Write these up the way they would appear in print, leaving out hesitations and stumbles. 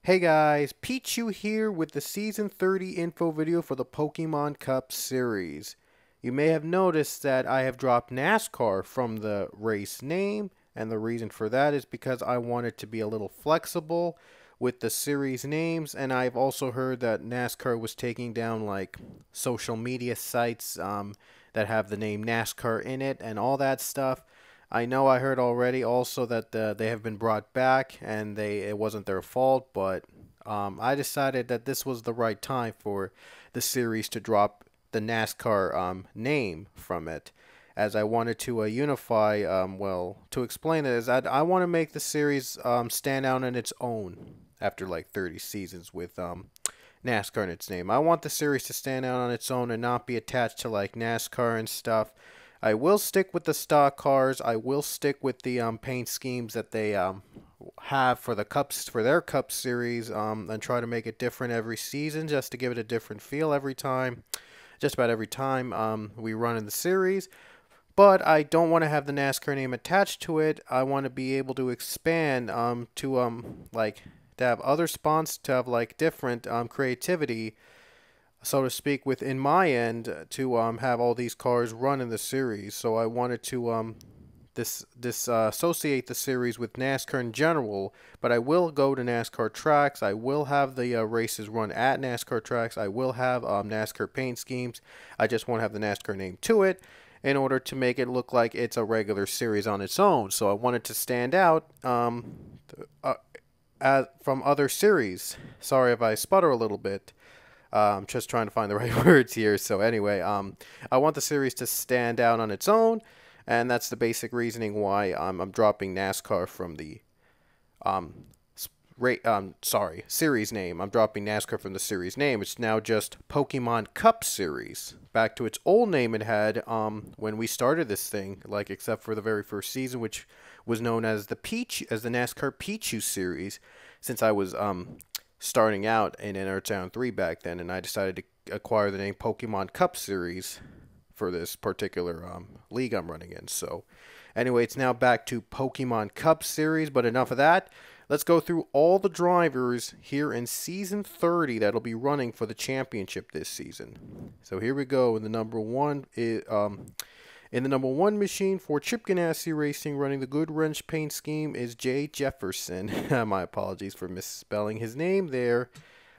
Hey guys, Pichu here with the Season 30 info video for the Pokemon Cup series. You may have noticed that I have dropped NASCAR from the race name, and the reason for that is because I wanted to be a little flexible with the series names, and I've also heard that NASCAR was taking down like social media sites that have the name NASCAR in it and all that stuff. I know I heard already also that they have been brought back and it wasn't their fault, but I decided that this was the right time for the series to drop the NASCAR name from it, as I wanted to unify. To explain it is I want to make the series stand out on its own after like 30 seasons with NASCAR in its name. I want the series to stand out on its own and not be attached to like NASCAR and stuff. I will stick with the stock cars. I will stick with the paint schemes that they have for the cups, for their cup series, and try to make it different every season, just to give it a different feel every time. Just about every time we run in the series. But I don't want to have the NASCAR name attached to it. I want to be able to expand to have other spawns, to have like different creativity, so to speak, within my end to have all these cars run in the series. So I wanted to associate the series with NASCAR in general, but I will go to NASCAR tracks. I will have the races run at NASCAR tracks. I will have NASCAR paint schemes. I just won't have the NASCAR name to it in order to make it look like it's a regular series on its own. So I wanted to stand out from other series. Sorry if I sputter a little bit. I'm just trying to find the right words here. So anyway, I want the series to stand out on its own, and that's the basic reasoning why I'm dropping NASCAR from the series name. I'm dropping NASCAR from the series name. It's now just Pokemon Cup Series. Back to its old name it had when we started this thing, like except for the very first season, which was known as the NASCAR Pichu series, since I was starting out in Entertown 3 back then, and I decided to acquire the name Pokemon Cup Series for this particular league I'm running in. So anyway, it's now back to Pokemon Cup Series, but enough of that. Let's go through all the drivers here in Season 30 that'll be running for the championship this season. So here we go. In the number one machine for Chip Ganassi Racing, running the Good Wrench paint scheme, is Jay Jefferson. My apologies for misspelling his name there.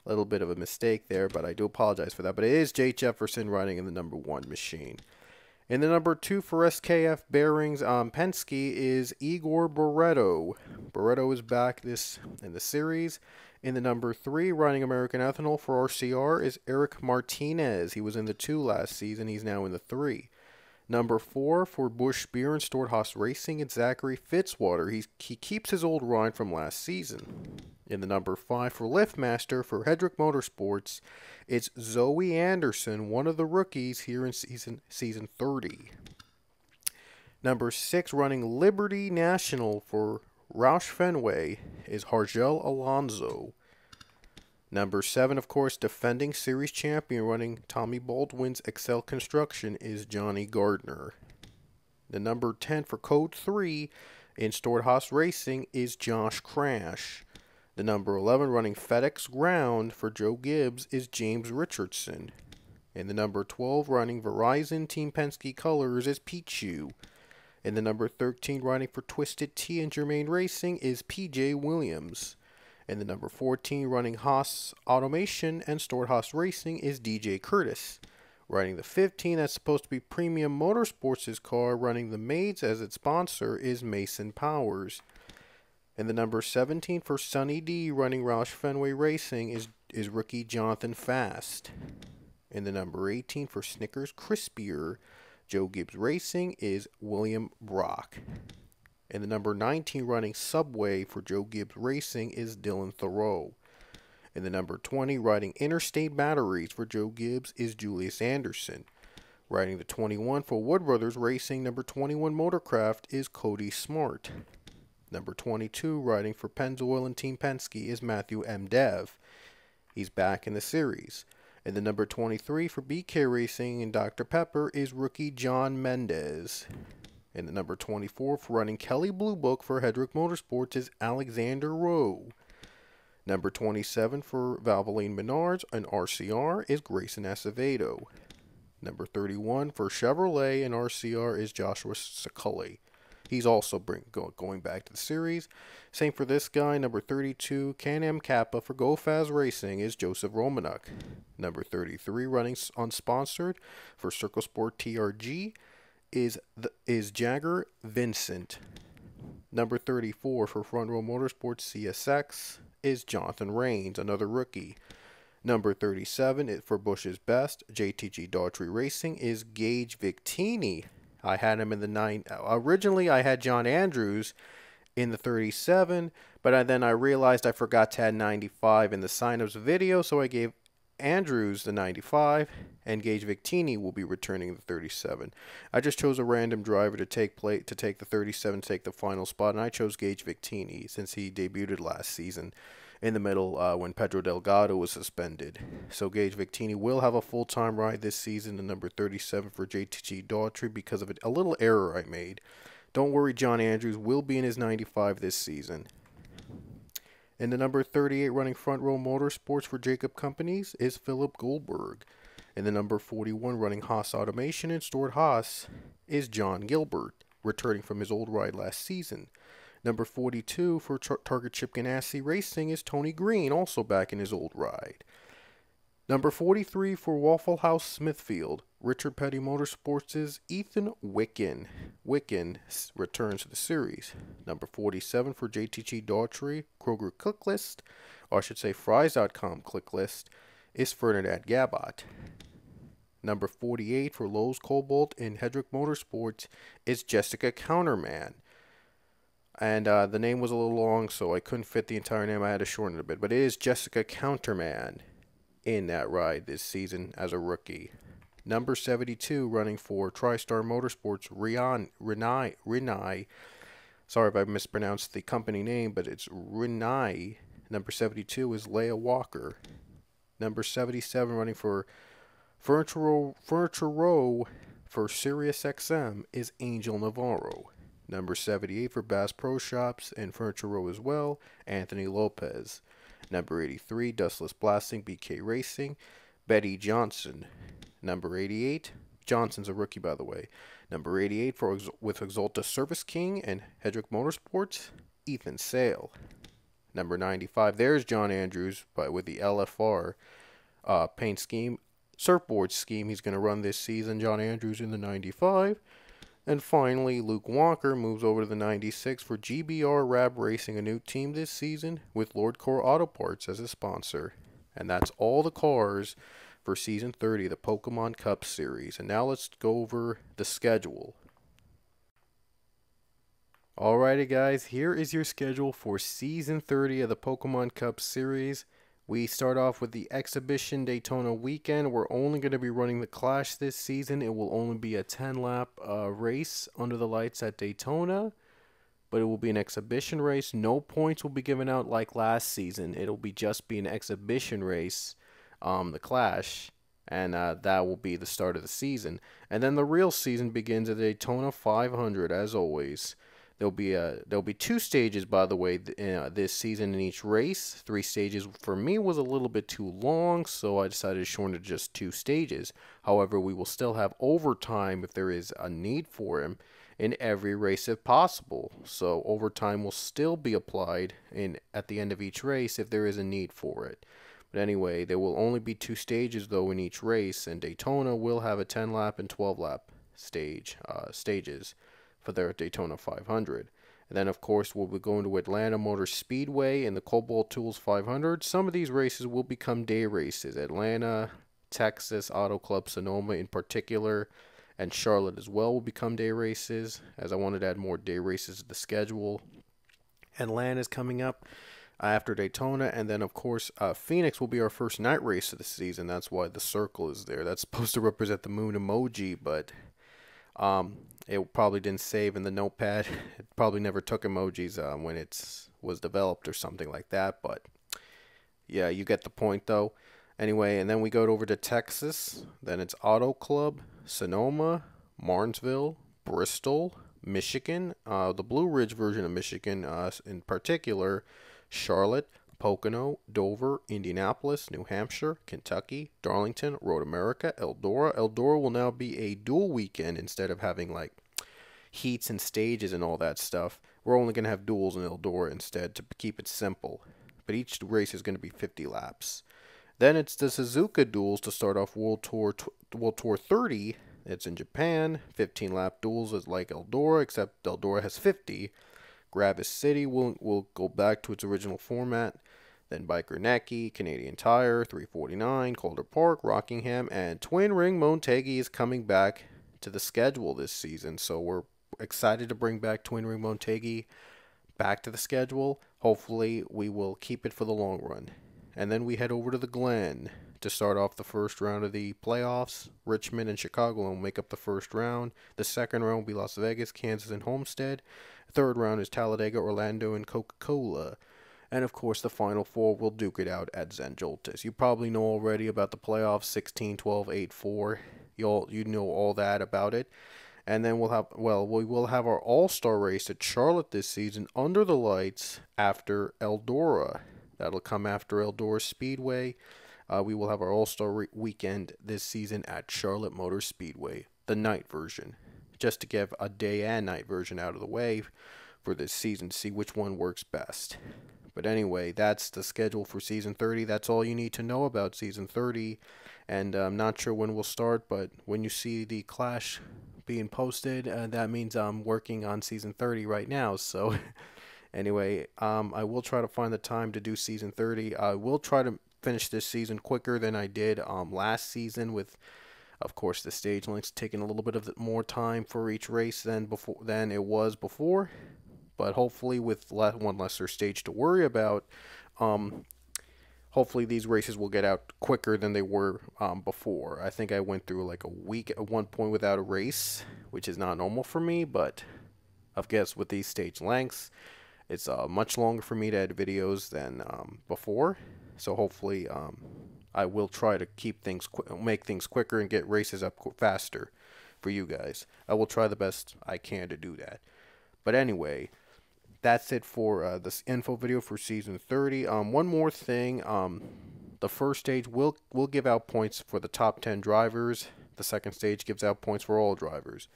A little bit of a mistake there, but I do apologize for that. But it is Jay Jefferson running in the number one machine. In the number two for SKF Bearings Penske is Igor Barreto. Barreto is back in the series. In the number three, running American Ethanol for RCR, is Erik Martinez. He was in the 2 last season. He's now in the 3. Number 4 for Busch Beer and Stewart-Haas Racing, it's Zachary Fitzwater. He keeps his old ride from last season. In the number 5 for Liftmaster for Hedrick Motorsports, it's Zoe Anderson, one of the rookies here in season 30. Number 6 running Liberty National for Roush Fenway is Hierjel Alonso. Number 7, of course, defending series champion running Tommy Baldwin's Excel Construction is Jonny Gardner. The number 10 for Code 3 in Stewart-Haas Racing is Josh Crash. The number 11 running FedEx Ground for Joe Gibbs is James Richardson. And the number 12 running Verizon Team Penske Colors is Pichu. And the number 13 running for Twisted Tea and Germain Racing is PJ Williams. And the number 14 running Haas Automation and Stewart-Haas Racing is DJ Kurtis. Running the 15 that's supposed to be Premium Motorsports' car, running the Maids as its sponsor, is Mason Powers. And the number 17 for Sunny D running Roush Fenway Racing is rookie Jonathan Fast. And the number 18 for Snickers Crispier Joe Gibbs Racing is William Brock. And the number 19 running Subway for Joe Gibbs Racing is Dylan Theroux. And the number 20 riding Interstate Batteries for Joe Gibbs is Julius Anderson. Riding the 21 for Wood Brothers Racing, number 21 Motorcraft is Cody Smart. Number 22 riding for Pennzoil and Team Penske is Matthew Mdev. He's back in the series. And the number 23 for BK Racing and Dr. Pepper is rookie John Mendez. And the number 24 for running Kelly Blue Book for Hedrick Motorsports is Alexander Rowe. Number 27 for Valvoline Menards and RCR is Grayson Acevedo. Number 31 for Chevrolet and RCR is Joshua Ciculli. He's also going back to the series. Same for this guy. Number 32, Can-Am Kappa for GoFaz Racing is Joseph Romanuk. Number 33, running unsponsored for Circle Sport TRG is Jagger Vincent. Number 34 for Front Row Motorsports CSX is Jonathan Rains, another rookie. Number 37 for Bush's Best JTG Daughtry Racing is Gage Victini. I had him in the 9. Originally, I had John Andrews in the 37, but then I realized I forgot to add 95 in the signups video, so I gave Andrews the 95, and Gage Victini will be returning the 37. I just chose a random driver to take the 37, take the final spot, and I chose Gage Victini since he debuted last season in the middle when Pedro Delgado was suspended. So Gage Victini will have a full-time ride this season, the number 37 for JTG Daughtry, because of a little error I made. Don't worry, John Andrews will be in his 95 this season. And the number 38 running Front Row Motorsports for Jacob Companies is Philip Goldberg. And the number 41 running Haas Automation and Stuart Haas is John Gilbert, returning from his old ride last season. Number 42 for Target Chip Ganassi Racing is Tony Green, also back in his old ride. Number 43 for Waffle House Smithfield, Richard Petty Motorsports is Ethan Wicken. Wicken returns to the series. Number 47 for JTG Daughtry, Kroger Click List, or I should say Fries.com Click List, is Ferdinand Gabot. Number 48 for Lowe's Cobalt and Hedrick Motorsports is Jessica Counterman. And the name was a little long, so I couldn't fit the entire name. I had to shorten it a bit. But it is Jessica Counterman in that ride this season as a rookie. Number 72 running for TriStar Motorsports, Renai. Sorry if I mispronounced the company name, but it's Renai. Number 72 is Leia Walker. Number 77 running for Furniture Row for SiriusXM is Angel Navarro. Number 78 for Bass Pro Shops and Furniture Row as well, Anthony Lopez. Number 83, Dustless Blasting, BK Racing, Betty Johnson. Number 88, Johnson's a rookie, by the way. Number 88 with Exalta Service King and Hedrick Motorsports, Ethan Sayle. Number 95, there's John Andrews, but with the LFR paint scheme, surfboard scheme he's going to run this season. John Andrews in the 95. And finally, Luke Walker moves over to the 96 for GBR Rab Racing, a new team this season with Lord Core Auto Parts as a sponsor. And that's all the cars for Season 30, the Pokemon Cup Series. And now let's go over the schedule. Alrighty guys, here is your schedule for Season 30 of the Pokemon Cup Series. We start off with the Exhibition Daytona weekend. We're only going to be running the Clash this season. It will only be a 10-lap race under the lights at Daytona, but it will be an exhibition race. No points will be given out like last season. It'll be just be an exhibition race, the Clash, and that will be the start of the season. And then the real season begins at Daytona 500, as always. There'll be 2 stages, by the way, this season in each race. 3 stages for me was a little bit too long, so I decided to shorten it to just 2 stages. However, we will still have overtime if there is a need for him in every race if possible. So overtime will still be applied at the end of each race if there is a need for it. But anyway, there will only be 2 stages though in each race, and Daytona will have a 10-lap and 12-lap stages for their Daytona 500. And then, of course, we'll be going to Atlanta Motor Speedway in the Cobalt Tools 500. Some of these races will become day races. Atlanta, Texas, Auto Club Sonoma in particular, and Charlotte as well will become day races, as I wanted to add more day races to the schedule. Atlanta is coming up after Daytona, and then, of course, Phoenix will be our first night race of the season. That's why the circle is there. That's supposed to represent the moon emoji, but it probably didn't save in the notepad. It probably never took emojis when it was developed or something like that. But yeah, you get the point though. Anyway, and then we go over to Texas. Then it's Auto Club, Sonoma, Martinsville, Bristol, Michigan, the Blue Ridge version of Michigan in particular, Charlotte, Pocono, Dover, Indianapolis, New Hampshire, Kentucky, Darlington, Road America, Eldora. Eldora will now be a dual weekend instead of having like heats and stages and all that stuff. We're only going to have duels in Eldora instead to keep it simple. But each race is going to be 50 laps. Then it's the Suzuka duels to start off World Tour 30. It's in Japan. 15 lap duels is like Eldora, except Eldora has 50. Gravis City will go back to its original format. Then Biker Necky, Canadian Tire, 349, Calder Park, Rockingham, and Twin Ring Montegi is coming back to the schedule this season. So we're excited to bring back Twin Ring Montegi back to the schedule. Hopefully we will keep it for the long run. And then we head over to the Glen to start off the first round of the playoffs. Richmond and Chicago will make up the first round. The second round will be Las Vegas, Kansas, and Homestead. The third round is Talladega, Orlando, and Coca-Cola. And of course, the final four will duke it out at Zen-Joltis. You probably know already about the playoffs, 16, 12, 8, 4. You know all that about it. And then we will have our All-Star race at Charlotte this season under the lights after Eldora. That'll come after Eldora Speedway. We will have our All-Star weekend this season at Charlotte Motor Speedway, the night version, just to get a day and night version out of the way for this season, see which one works best. But anyway, that's the schedule for Season 30. That's all you need to know about Season 30. And I'm not sure when we'll start, but when you see the Clash being posted, that means I'm working on Season 30 right now. So anyway, I will try to find the time to do Season 30. I will try to finish this season quicker than I did last season, with, of course, the stage lengths taking a little bit of more time for each race than it was before. But hopefully with one lesser stage to worry about, hopefully these races will get out quicker than they were before. I think I went through like a week at one point without a race, which is not normal for me, but I guess with these stage lengths, it's much longer for me to edit videos than before. So hopefully I will try to make things quicker and get races up faster for you guys. I will try the best I can to do that. But anyway, that's it for this info video for Season 30. One more thing. The first stage will give out points for the top 10 drivers. The second stage gives out points for all drivers.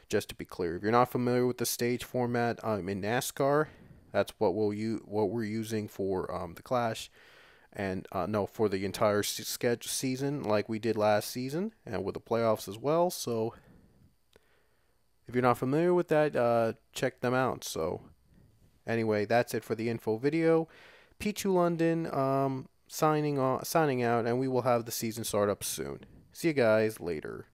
Just to be clear, if you're not familiar with the stage format in NASCAR, that's what we're using for the Clash, and for the entire season, like we did last season, and with the playoffs as well. So if you're not familiar with that, check them out. So anyway, that's it for the info video. Pichu London signing out, and we will have the season start up soon. See you guys later.